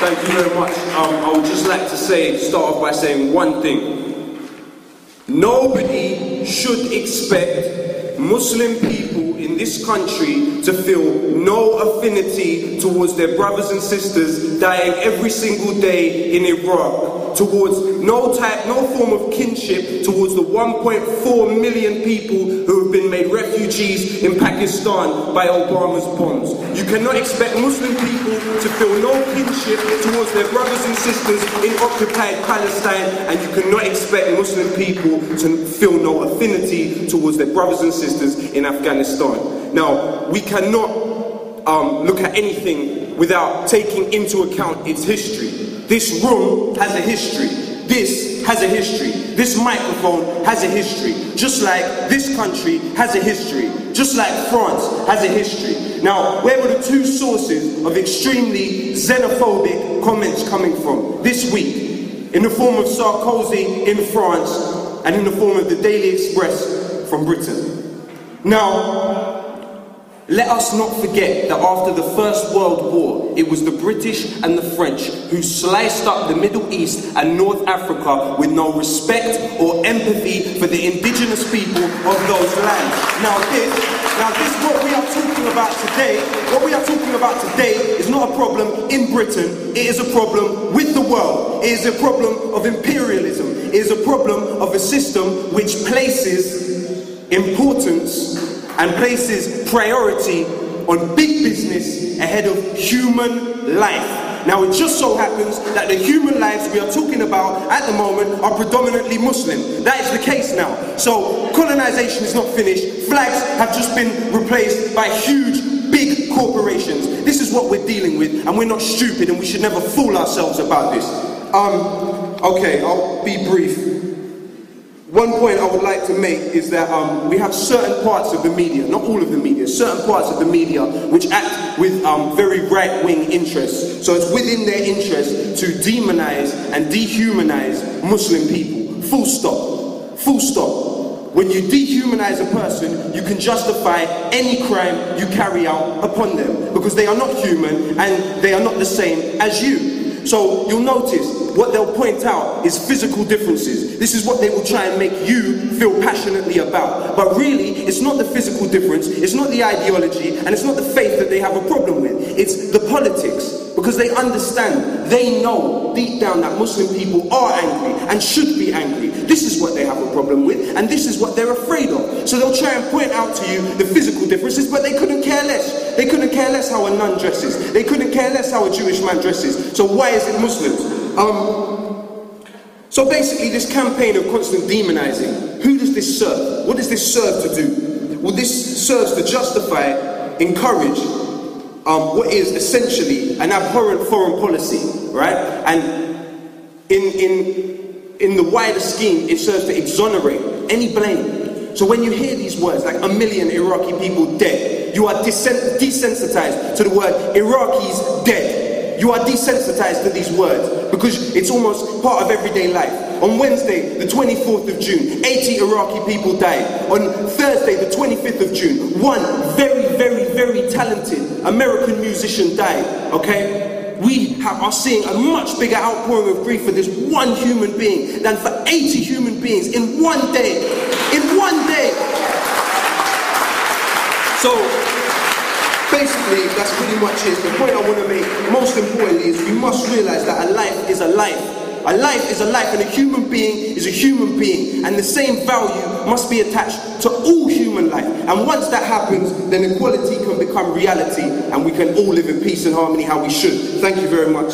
Thank you very much. I would just like to start off by saying one thing. Nobody should expect Muslim people in this country to feel no affinity towards their brothers and sisters dying every single day in Iraq, towards no form of kinship towards the 1.4 million people who have been made refugees in Pakistan by Obama's bombs. You cannot expect Muslim people to feel no kinship towards their brothers and sisters in occupied Palestine, and you cannot expect Muslim people to feel no affinity towards their brothers and sisters in Afghanistan. Now, we cannot look at anything without taking into account its history. This room has a history. This has a history. This microphone has a history. Just like this country has a history. Just like France has a history. Now, where were the two sources of extremely xenophobic comments coming from this week? In the form of Sarkozy in France and in the form of the Daily Express from Britain. Now, let us not forget that after the First World War, it was the British and the French who sliced up the Middle East and North Africa with no respect or empathy for the indigenous people of those lands. Now this what we are talking about today. What we are talking about today is not a problem in Britain. It is a problem with the world. It is a problem of imperialism. It is a problem of a system which places importance and places priority on big business ahead of human life. Now, it just so happens that the human lives we are talking about at the moment are predominantly Muslim. That is the case now. So, colonization is not finished. Flags have just been replaced by huge, big corporations. This is what we're dealing with, and we're not stupid, and we should never fool ourselves about this. Okay, I'll be brief. One point I would like to make is that we have certain parts of the media, not all of the media, certain parts of the media which act with very right-wing interests. So it's within their interest to demonize and dehumanize Muslim people. Full stop. Full stop. When you dehumanize a person, you can justify any crime you carry out upon them because they are not human and they are not the same as you. So you'll notice what they'll point out is physical differences. This is what they will try and make you feel passionately about. But really, it's not the physical difference, it's not the ideology, and it's not the faith that they have a problem with. It's the politics. Because they understand, they know deep down that Muslim people are angry and should be angry. This is what they have a problem with, and this is what they're afraid of. So they'll try and point out to you the physical differences, but they couldn't care less. They couldn't care less how a nun dresses. They couldn't care less how a Jewish man dresses. So why is it Muslims? So basically this campaign of constant demonizing, who does this serve? What does this serve to do? Well, this serves to justify, encourage, what is essentially an abhorrent foreign policy, right? And in the wider scheme, it serves to exonerate any blame. So when you hear these words, like 1 million Iraqi people dead, you are desensitized to the word Iraqis dead. You are desensitized to these words because it's almost part of everyday life. On Wednesday, the 24th of June, 80 Iraqi people died. On Thursday, the 25th of June, one very, very, very talented American musician died, okay? We are seeing a much bigger outpouring of grief for this one human being than for 80 human beings in one day. In one day! So, basically, that's pretty much it. The point I want to make, most importantly, is we must realize that a life is a life. A life is a life, and a human being is a human being. And the same value must be attached to all human life. And once that happens, then equality can become reality, and we can all live in peace and harmony how we should. Thank you very much.